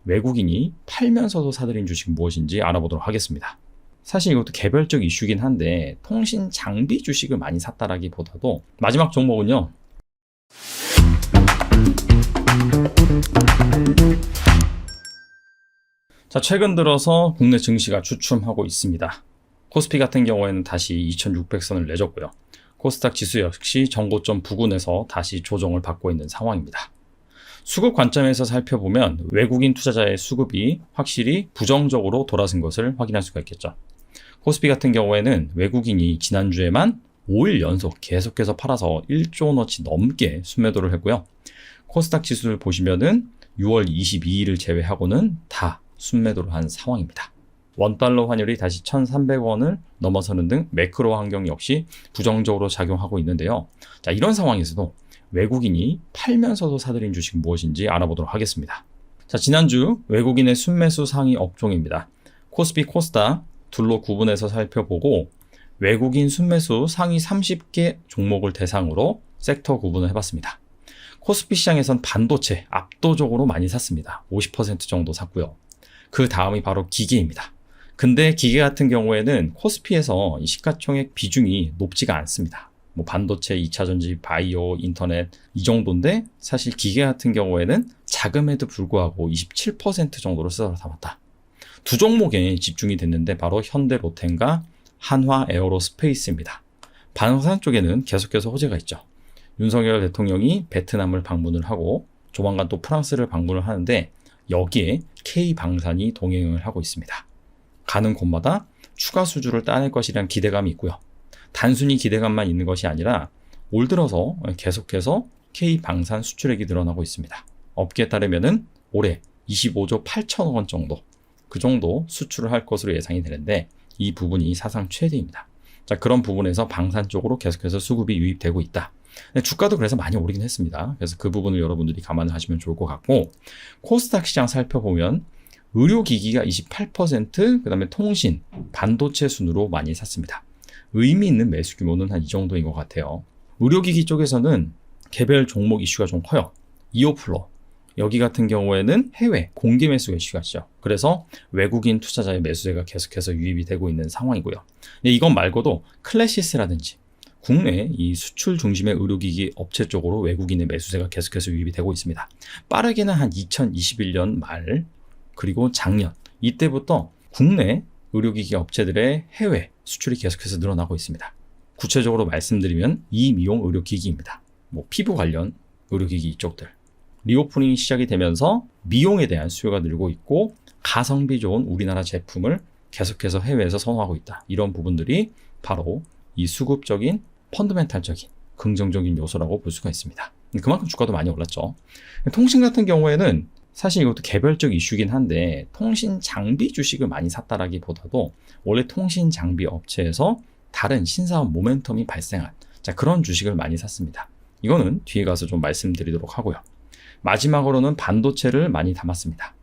외국인이 팔면서도 사들인 주식은 무엇인지 알아보도록 하겠습니다. 사실 이것도 개별적 이슈긴 한데 통신 장비 주식을 많이 샀다라기보다도 마지막 종목은요. 자, 최근 들어서 국내 증시가 주춤하고 있습니다. 코스피 같은 경우에는 다시 2600선을 내줬고요. 코스닥 지수 역시 정고점 부근에서 다시 조정을 받고 있는 상황입니다. 수급 관점에서 살펴보면 외국인 투자자의 수급이 확실히 부정적으로 돌아선 것을 확인할 수가 있겠죠. 코스피 같은 경우에는 외국인이 지난주에만 5일 연속 계속해서 팔아서 1조 원어치 넘게 순매도를 했고요. 코스닥 지수를 보시면은 6월 22일을 제외하고는 다 순매도를 한 상황입니다. 원달러 환율이 다시 1,300원을 넘어서는 등 매크로 환경 역시 부정적으로 작용하고 있는데요. 자, 이런 상황에서도 외국인이 팔면서도 사들인 주식 무엇인지 알아보도록 하겠습니다. 자, 지난주 외국인의 순매수 상위 업종입니다. 코스피, 코스닥 둘로 구분해서 살펴보고 외국인 순매수 상위 30개 종목을 대상으로 섹터 구분을 해봤습니다. 코스피 시장에선 반도체 압도적으로 많이 샀습니다. 50% 정도 샀고요. 그 다음이 바로 기계입니다. 근데 기계 같은 경우에는 코스피에서 이 시가총액 비중이 높지가 않습니다. 뭐 반도체, 2차전지, 바이오, 인터넷 이 정도인데 사실 기계 같은 경우에는 작음에도 불구하고 27% 정도로 쓸어 담았다. 두 종목에 집중이 됐는데 바로 현대로템과 한화 에어로스페이스입니다. 방산 쪽에는 계속해서 호재가 있죠. 윤석열 대통령이 베트남을 방문을 하고 조만간 또 프랑스를 방문을 하는데 여기에 K방산이 동행을 하고 있습니다. 가는 곳마다 추가 수주를 따낼 것이라는 기대감이 있고요. 단순히 기대감만 있는 것이 아니라 올 들어서 계속해서 K방산 수출액이 늘어나고 있습니다. 업계에 따르면은 올해 25조 8천억 원 정도 그 정도 수출을 할 것으로 예상이 되는데 이 부분이 사상 최대입니다. 자, 그런 부분에서 방산 쪽으로 계속해서 수급이 유입되고 있다. 주가도 그래서 많이 오르긴 했습니다. 그래서 그 부분을 여러분들이 감안을 하시면 좋을 것 같고 코스닥 시장 살펴보면 의료기기가 28%, 그 다음에 통신, 반도체 순으로 많이 샀습니다. 의미 있는 매수 규모는 한 이 정도인 것 같아요. 의료기기 쪽에서는 개별 종목 이슈가 좀 커요. 이오플로 여기 같은 경우에는 해외 공개 매수가 이슈가 있죠. 그래서 외국인 투자자의 매수세가 계속해서 유입이 되고 있는 상황이고요. 이건 말고도 클래시스라든지 국내 이 수출 중심의 의료기기 업체 쪽으로 외국인의 매수세가 계속해서 유입이 되고 있습니다. 빠르게는 한 2021년 말 그리고 작년 이때부터 국내 의료기기 업체들의 해외 수출이 계속해서 늘어나고 있습니다. 구체적으로 말씀드리면 이미용 의료기기입니다. 뭐 피부 관련 의료기기 이쪽들. 리오프닝이 시작이 되면서 미용에 대한 수요가 늘고 있고 가성비 좋은 우리나라 제품을 계속해서 해외에서 선호하고 있다. 이런 부분들이 바로 이 수급적인 펀더멘탈적인 긍정적인 요소라고 볼 수가 있습니다. 그만큼 주가도 많이 올랐죠. 통신 같은 경우에는 사실 이것도 개별적 이슈긴 한데 통신 장비 주식을 많이 샀다라기보다도 원래 통신 장비 업체에서 다른 신사업 모멘텀이 발생한 그런 주식을 많이 샀습니다. 이거는 뒤에 가서 좀 말씀드리도록 하고요. 마지막으로는 반도체를 많이 담았습니다.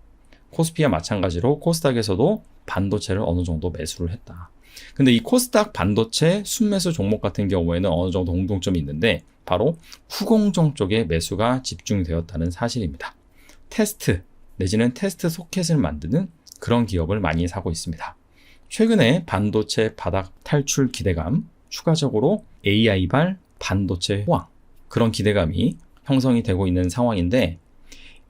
코스피와 마찬가지로 코스닥에서도 반도체를 어느 정도 매수를 했다. 근데 이 코스닥 반도체 순매수 종목 같은 경우에는 어느 정도 공통점이 있는데 바로 후공정 쪽에 매수가 집중되었다는 사실입니다. 테스트 내지는 테스트 소켓을 만드는 그런 기업을 많이 사고 있습니다. 최근에 반도체 바닥 탈출 기대감, 추가적으로 AI발 반도체 호황 그런 기대감이 형성이 되고 있는 상황인데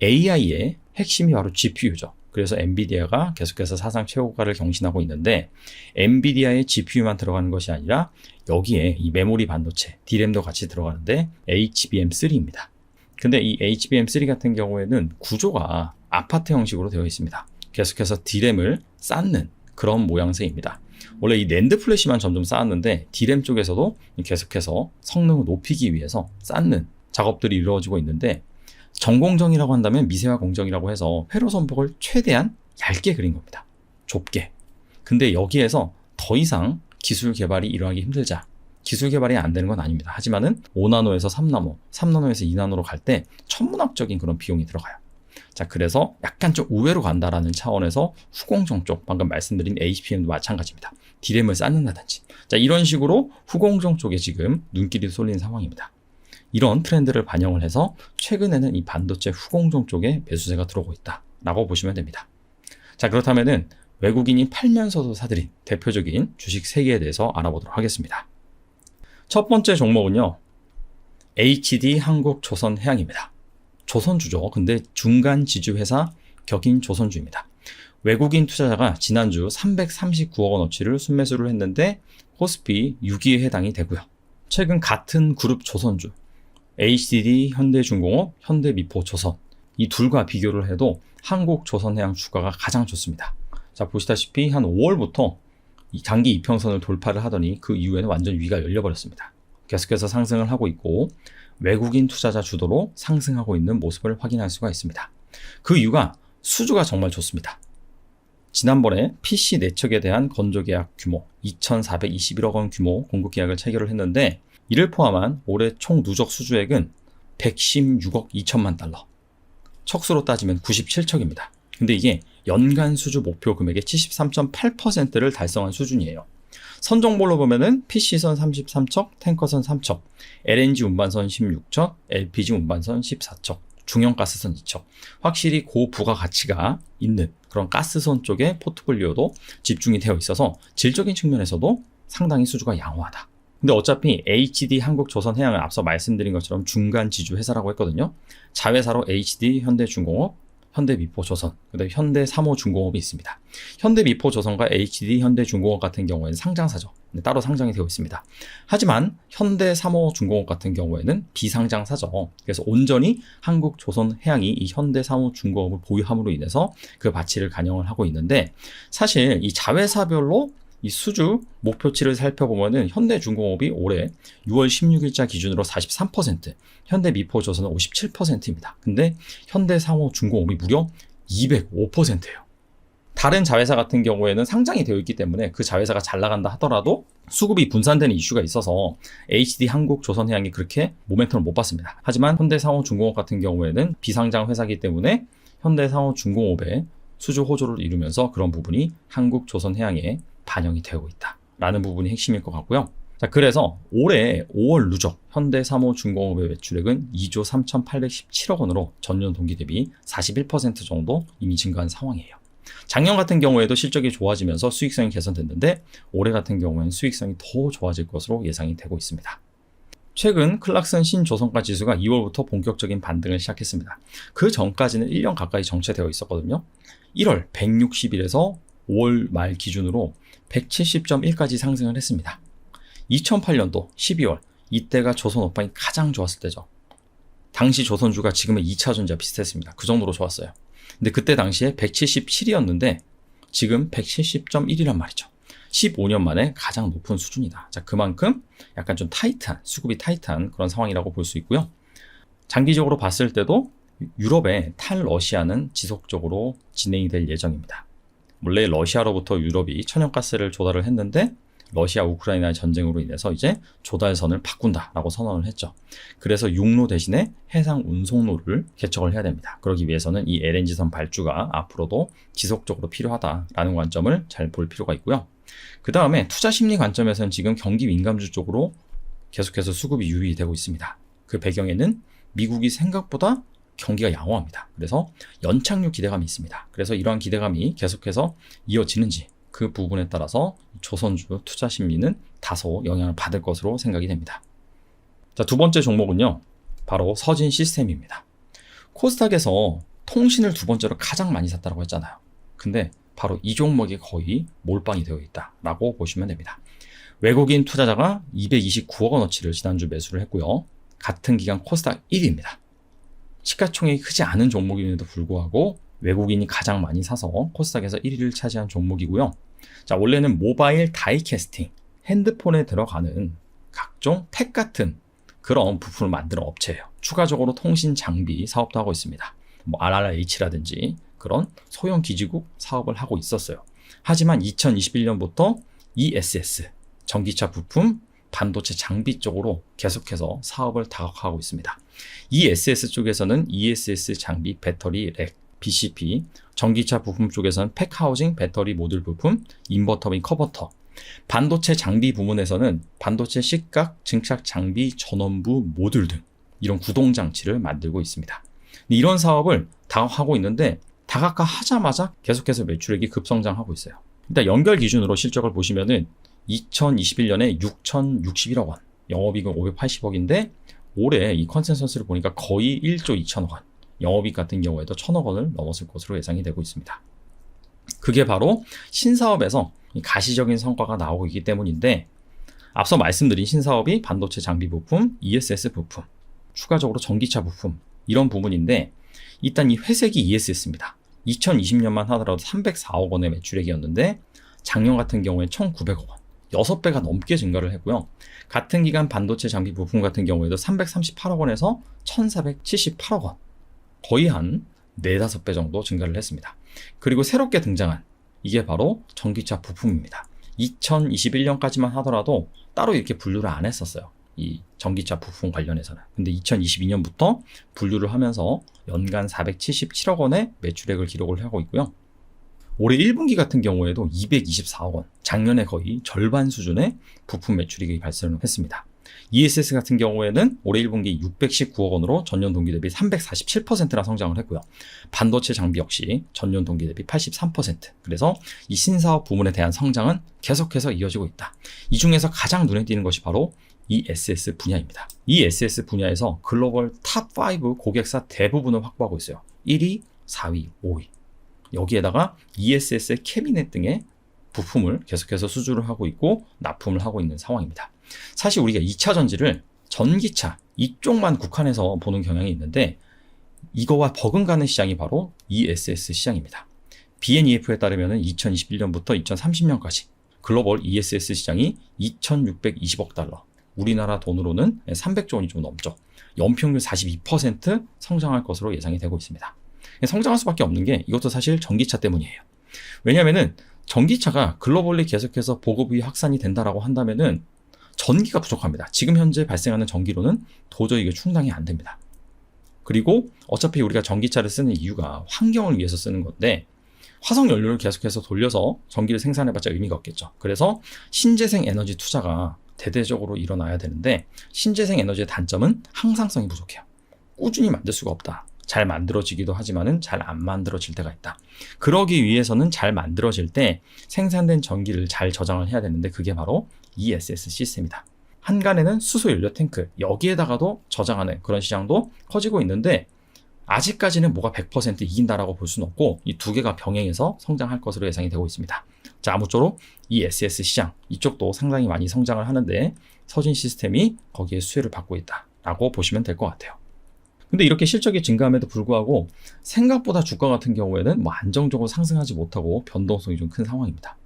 AI의 핵심이 바로 GPU죠. 그래서 엔비디아가 계속해서 사상 최고가를 경신하고 있는데 엔비디아의 GPU만 들어가는 것이 아니라 여기에 이 메모리 반도체, D램도 같이 들어가는데 HBM3입니다. 근데 이 HBM3 같은 경우에는 구조가 아파트 형식으로 되어 있습니다. 계속해서 D램을 쌓는 그런 모양새입니다. 원래 이 낸드 플래시만 점점 쌓았는데 D램 쪽에서도 계속해서 성능을 높이기 위해서 쌓는 작업들이 이루어지고 있는데 전공정이라고 한다면 미세화 공정이라고 해서 회로 선폭을 최대한 얇게 그린 겁니다. 좁게. 근데 여기에서 더 이상 기술 개발이 일어나기 힘들자. 기술 개발이 안 되는 건 아닙니다. 하지만은 5나노에서 3나노, 3나노에서 2나노로 갈 때 천문학적인 그런 비용이 들어가요. 자, 그래서 약간 좀 우회로 간다라는 차원에서 후공정 쪽, 방금 말씀드린 HBM도 마찬가지입니다. D램을 쌓는다든지. 자, 이런 식으로 후공정 쪽에 지금 눈길이 쏠린 상황입니다. 이런 트렌드를 반영을 해서 최근에는 이 반도체 후공정 쪽에 매수세가 들어오고 있다. 라고 보시면 됩니다. 자, 그렇다면은 외국인이 팔면서도 사들인 대표적인 주식 3개에 대해서 알아보도록 하겠습니다. 첫 번째 종목은요, HD 한국조선해양입니다. 조선주죠. 근데 중간 지주회사 격인 조선주입니다. 외국인 투자자가 지난주 339억 원어치를 순매수를 했는데 코스피 6위에 해당이 되고요. 최근 같은 그룹 조선주 HDD, 현대중공업, 현대미포조선 이 둘과 비교를 해도 한국조선해양 주가가 가장 좋습니다. 자, 보시다시피 한 5월부터 이 장기 이평선을 돌파를 하더니 그 이후에는 완전 위가 열려버렸습니다. 계속해서 상승을 하고 있고 외국인 투자자 주도로 상승하고 있는 모습을 확인할 수가 있습니다. 그 이유가 수주가 정말 좋습니다. 지난번에 PC 내척에 대한 건조계약 규모 2,421억 원 규모 공급계약을 체결을 했는데 이를 포함한 올해 총 누적 수주액은 116억 2천만 달러. 척수로 따지면 97척입니다. 근데 이게 연간 수주 목표 금액의 73.8%를 달성한 수준이에요. 선종볼로 보면은 PC선 33척, 탱커선 3척, LNG 운반선 16척, LPG 운반선 14척, 중형가스선 2척. 확실히 고부가가치가 있는 그런 가스선 쪽의 포트폴리오도 집중이 되어 있어서 질적인 측면에서도 상당히 수주가 양호하다. 근데 어차피 HD 한국조선해양은 앞서 말씀드린 것처럼 중간 지주 회사라고 했거든요. 자회사로 HD 현대중공업, 현대미포조선, 그다음에 현대삼호중공업이 있습니다. 현대미포조선과 HD 현대중공업 같은 경우에는 상장사죠. 따로 상장이 되어 있습니다. 하지만 현대삼호중공업 같은 경우에는 비상장사죠. 그래서 온전히 한국조선해양이 이 현대삼호중공업을 보유함으로 인해서 그 가치를 반영을 하고 있는데 사실 이 자회사별로 이 수주 목표치를 살펴보면은 현대중공업이 올해 6월 16일자 기준으로 43%, 현대미포조선은 57%입니다. 근데 현대상호중공업이 무려 205%예요. 다른 자회사 같은 경우에는 상장이 되어 있기 때문에 그 자회사가 잘 나간다 하더라도 수급이 분산되는 이슈가 있어서 HD 한국조선해양이 그렇게 모멘텀을 못 받습니다. 하지만 현대상호중공업 같은 경우에는 비상장 회사이기 때문에 현대상호중공업의 수주 호조를 이루면서 그런 부분이 한국조선해양에 반영이 되고 있다라는 부분이 핵심일 것 같고요. 자, 그래서 올해 5월 누적 현대삼호중공업의 매출액은 2조 3,817억 원으로 전년 동기 대비 41% 정도 이미 증가한 상황이에요. 작년 같은 경우에도 실적이 좋아지면서 수익성이 개선됐는데 올해 같은 경우에는 수익성이 더 좋아질 것으로 예상이 되고 있습니다. 최근 클락슨 신조선가 지수가 2월부터 본격적인 반등을 시작했습니다. 그 전까지는 1년 가까이 정체되어 있었거든요. 1월 160일에서 5월 말 기준으로 170.1까지 상승을 했습니다. 2008년도 12월 이때가 조선 업황이 가장 좋았을 때죠. 당시 조선주가 지금의 2차전지와 비슷했습니다. 그 정도로 좋았어요. 근데 그때 당시에 177이었는데 지금 170.1이란 말이죠. 15년 만에 가장 높은 수준이다. 자, 그만큼 약간 좀 타이트한, 수급이 타이트한 그런 상황이라고 볼 수 있고요. 장기적으로 봤을 때도 유럽의 탈러시아는 지속적으로 진행이 될 예정입니다. 원래 러시아로부터 유럽이 천연가스를 조달을 했는데 러시아 우크라이나 전쟁으로 인해서 이제 조달선을 바꾼다라고 선언을 했죠. 그래서 육로 대신에 해상 운송로를 개척을 해야 됩니다. 그러기 위해서는 이 LNG선 발주가 앞으로도 지속적으로 필요하다라는 관점을 잘 볼 필요가 있고요. 그 다음에 투자 심리 관점에서는 지금 경기 민감주 쪽으로 계속해서 수급이 유입되고 있습니다. 그 배경에는 미국이 생각보다 경기가 양호합니다. 그래서 연착륙 기대감이 있습니다. 그래서 이러한 기대감이 계속해서 이어지는지 그 부분에 따라서 조선주 투자 심리는 다소 영향을 받을 것으로 생각이 됩니다. 자, 두 번째 종목은요, 바로 서진 시스템입니다. 코스닥에서 통신을 두 번째로 가장 많이 샀다고 했잖아요. 근데 바로 이 종목이 거의 몰빵이 되어 있다라고 보시면 됩니다. 외국인 투자자가 229억 원어치를 지난주 매수를 했고요. 같은 기간 코스닥 1위입니다. 시가총액이 크지 않은 종목임에도 불구하고 외국인이 가장 많이 사서 코스닥에서 1위를 차지한 종목이고요. 자, 원래는 모바일 다이캐스팅, 핸드폰에 들어가는 각종 팩 같은 그런 부품을 만드는 업체예요. 추가적으로 통신 장비 사업도 하고 있습니다. 뭐 RRH라든지 그런 소형 기지국 사업을 하고 있었어요. 하지만 2021년부터 ESS, 전기차 부품, 반도체 장비 쪽으로 계속해서 사업을 다각화하고 있습니다. ESS 쪽에서는 ESS 장비, 배터리, 렉, BCP, 전기차 부품 쪽에서는 팩하우징, 배터리 모듈 부품, 인버터 및 커버터, 반도체 장비 부문에서는 반도체 식각, 증착 장비, 전원부, 모듈 등 이런 구동 장치를 만들고 있습니다. 이런 사업을 다각화하고 있는데 다각화하자마자 계속해서 매출액이 급성장하고 있어요. 일단 연결 기준으로 실적을 보시면은 2021년에 6,061억 원, 영업이익은 580억인데 올해 이 컨센서스를 보니까 거의 1조 2천억 원, 영업이익 같은 경우에도 1,000억 원을 넘었을 것으로 예상이 되고 있습니다. 그게 바로 신사업에서 가시적인 성과가 나오고 있기 때문인데, 앞서 말씀드린 신사업이 반도체 장비 부품, ESS 부품, 추가적으로 전기차 부품, 이런 부분인데, 일단 이 회색이 ESS입니다. 2020년만 하더라도 304억 원의 매출액이었는데 작년 같은 경우에 1,900억 원, 6배가 넘게 증가를 했고요. 같은 기간 반도체 장비 부품 같은 경우에도 338억 원에서 1,478억 원, 거의 한 4, 5배 정도 증가를 했습니다. 그리고 새롭게 등장한 이게 바로 전기차 부품입니다. 2021년까지만 하더라도 따로 이렇게 분류를 안 했었어요. 이 전기차 부품 관련해서는. 근데 2022년부터 분류를 하면서 연간 477억 원의 매출액을 기록을 하고 있고요. 올해 1분기 같은 경우에도 224억 원, 작년에 거의 절반 수준의 부품 매출액이 발생을 했습니다. ESS 같은 경우에는 올해 1분기 619억 원으로 전년 동기 대비 347%나 성장을 했고요. 반도체 장비 역시 전년 동기 대비 83%. 그래서 이 신사업 부문에 대한 성장은 계속해서 이어지고 있다. 이 중에서 가장 눈에 띄는 것이 바로 이 ESS 분야입니다. 이 ESS 분야에서 글로벌 탑5 고객사 대부분을 확보하고 있어요. 1위, 4위, 5위. 여기에다가 ESS의 캐비넷 등의 부품을 계속해서 수주를 하고 있고 납품을 하고 있는 상황입니다. 사실 우리가 2차 전지를 전기차 이쪽만 국한해서 보는 경향이 있는데, 이거와 버금가는 시장이 바로 ESS 시장입니다. BNEF에 따르면 2021년부터 2030년까지 글로벌 ESS 시장이 2,620억 달러, 우리나라 돈으로는 300조 원이 좀 넘죠. 연평균 42% 성장할 것으로 예상이 되고 있습니다. 성장할 수밖에 없는 게 이것도 사실 전기차 때문이에요. 왜냐하면은 전기차가 글로벌리 계속해서 보급이 확산이 된다라고 한다면은 전기가 부족합니다. 지금 현재 발생하는 전기로는 도저히 이게 충당이 안 됩니다. 그리고 어차피 우리가 전기차를 쓰는 이유가 환경을 위해서 쓰는 건데, 화석 연료를 계속해서 돌려서 전기를 생산해봤자 의미가 없겠죠. 그래서 신재생 에너지 투자가 대대적으로 일어나야 되는데, 신재생 에너지의 단점은 항상성이 부족해요. 꾸준히 만들 수가 없다. 잘 만들어지기도 하지만은 잘 안 만들어질 때가 있다. 그러기 위해서는 잘 만들어질 때 생산된 전기를 잘 저장을 해야 되는데, 그게 바로 ESS 시스템이다. 한간에는 수소 연료 탱크, 여기에다가도 저장하는 그런 시장도 커지고 있는데, 아직까지는 뭐가 100% 이긴다라고 볼 수는 없고, 이 두 개가 병행해서 성장할 것으로 예상이 되고 있습니다. 자, 아무쪼록 이 ESS 시장, 이쪽도 상당히 많이 성장을 하는데 서진 시스템이 거기에 수혜를 받고 있다라고 보시면 될 것 같아요. 근데 이렇게 실적이 증가함에도 불구하고 생각보다 주가 같은 경우에는 뭐 안정적으로 상승하지 못하고 변동성이 좀 큰 상황입니다.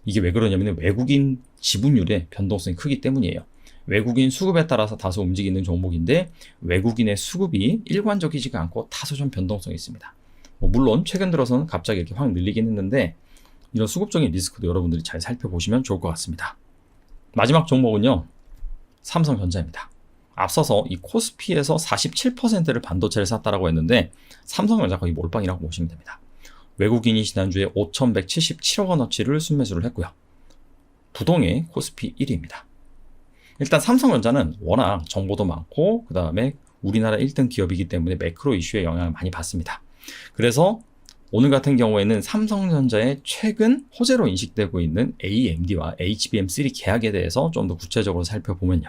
이게 왜 그러냐면 외국인 지분율의 변동성이 크기 때문이에요. 외국인 수급에 따라서 다소 움직이는 종목인데, 외국인의 수급이 일관적이지가 않고 다소 좀 변동성이 있습니다. 물론 최근 들어서는 갑자기 이렇게 확 늘리긴 했는데, 이런 수급적인 리스크도 여러분들이 잘 살펴보시면 좋을 것 같습니다. 마지막 종목은요, 삼성전자입니다. 앞서서 이 코스피에서 47%를 반도체를 샀다라고 했는데, 삼성전자 거의 몰빵이라고 보시면 됩니다. 외국인이 지난주에 5,177억 원어치를 순매수를 했고요. 부동의 코스피 1위입니다. 일단 삼성전자는 워낙 정보도 많고 그 다음에 우리나라 1등 기업이기 때문에 매크로 이슈에 영향을 많이 받습니다. 그래서 오늘 같은 경우에는 삼성전자의 최근 호재로 인식되고 있는 AMD와 HBM3 계약에 대해서 좀 더 구체적으로 살펴보면요.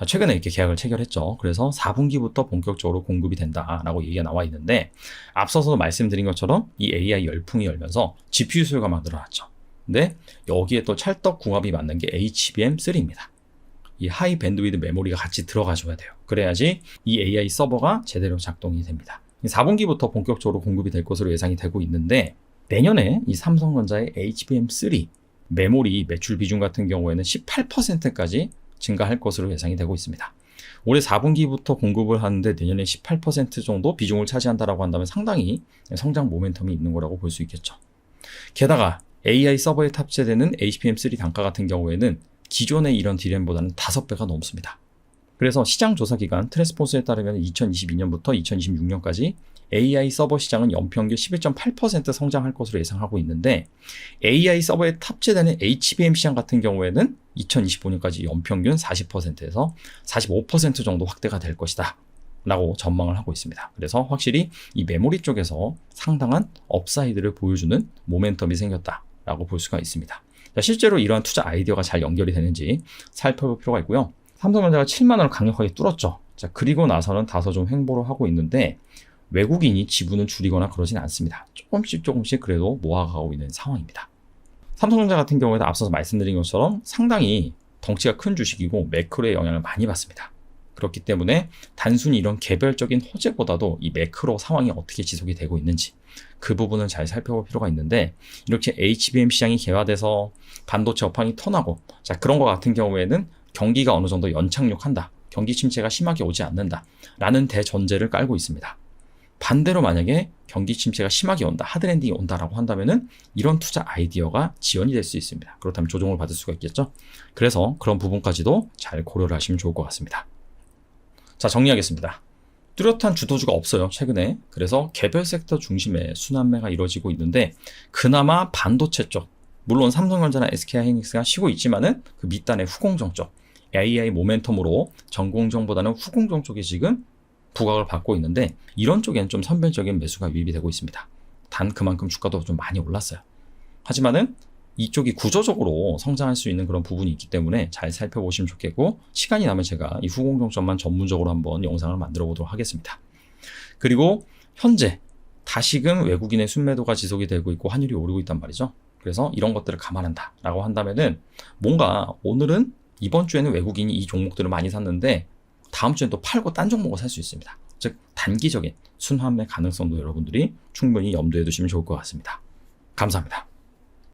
최근에 이렇게 계약을 체결했죠. 그래서 4분기부터 본격적으로 공급이 된다라고 얘기가 나와 있는데, 앞서서 말씀드린 것처럼 이 AI 열풍이 열면서 GPU 수요가 막 늘어났죠. 근데 여기에 또 찰떡궁합이 맞는 게 HBM3입니다. 이 하이 밴드위드 메모리가 같이 들어가줘야 돼요. 그래야지 이 AI 서버가 제대로 작동이 됩니다. 4분기부터 본격적으로 공급이 될 것으로 예상이 되고 있는데, 내년에 이 삼성전자의 HBM3 메모리 매출 비중 같은 경우에는 18%까지 증가할 것으로 예상이 되고 있습니다. 올해 4분기부터 공급을 하는데 내년에 18% 정도 비중을 차지한다라고 한다면 상당히 성장 모멘텀이 있는 거라고 볼 수 있겠죠. 게다가 AI 서버에 탑재되는 HBM3 단가 같은 경우에는 기존의 이런 D램보다는 5배가 넘습니다. 그래서 시장 조사 기관 트레스포스에 따르면 2022년부터 2026년까지 AI 서버 시장은 연평균 11.8% 성장할 것으로 예상하고 있는데, AI 서버에 탑재되는 HBM 시장 같은 경우에는 2025년까지 연평균 40%에서 45% 정도 확대가 될 것이다 라고 전망을 하고 있습니다. 그래서 확실히 이 메모리 쪽에서 상당한 업사이드를 보여주는 모멘텀이 생겼다라고 볼 수가 있습니다. 자, 실제로 이러한 투자 아이디어가 잘 연결이 되는지 살펴볼 필요가 있고요. 삼성전자가 7만 원을 강력하게 뚫었죠. 자, 그리고 나서는 다소 좀 횡보를 하고 있는데 외국인이 지분을 줄이거나 그러진 않습니다. 조금씩 그래도 모아가고 있는 상황입니다. 삼성전자 같은 경우에도 앞서서 말씀드린 것처럼 상당히 덩치가 큰 주식이고 매크로의 영향을 많이 받습니다. 그렇기 때문에 단순히 이런 개별적인 호재보다도 이 매크로 상황이 어떻게 지속이 되고 있는지 그 부분을 잘 살펴볼 필요가 있는데, 이렇게 HBM 시장이 개화돼서 반도체 업황이 턴하고, 자, 그런 것 같은 경우에는 경기가 어느 정도 연착륙한다, 경기 침체가 심하게 오지 않는다 라는 대전제를 깔고 있습니다. 반대로 만약에 경기 침체가 심하게 온다, 하드랜딩이 온다라고 한다면은 이런 투자 아이디어가 지연이 될 수 있습니다. 그렇다면 조정을 받을 수가 있겠죠. 그래서 그런 부분까지도 잘 고려를 하시면 좋을 것 같습니다. 자, 정리하겠습니다. 뚜렷한 주도주가 없어요, 최근에. 그래서 개별 섹터 중심의 순환매가 이루어지고 있는데, 그나마 반도체 쪽, 물론 삼성전자나 SK하이닉스가 쉬고 있지만은 그 밑단의 후공정 쪽, AI 모멘텀으로 전공정보다는 후공정 쪽이 지금 부각을 받고 있는데, 이런 쪽에는 좀 선별적인 매수가 유입이 되고 있습니다. 단 그만큼 주가도 좀 많이 올랐어요. 하지만은 이쪽이 구조적으로 성장할 수 있는 그런 부분이 있기 때문에 잘 살펴보시면 좋겠고, 시간이 나면 제가 이 후공정점만 전문적으로 한번 영상을 만들어 보도록 하겠습니다. 그리고 현재 다시금 외국인의 순매도가 지속이 되고 있고 환율이 오르고 있단 말이죠. 그래서 이런 것들을 감안한다 라고 한다면은 뭔가 오늘은 이번 주에는 외국인이 이 종목들을 많이 샀는데 다음 주엔 또 팔고 딴 종목을 살 수 있습니다. 즉 단기적인 순환매 가능성도 여러분들이 충분히 염두에 두시면 좋을 것 같습니다. 감사합니다.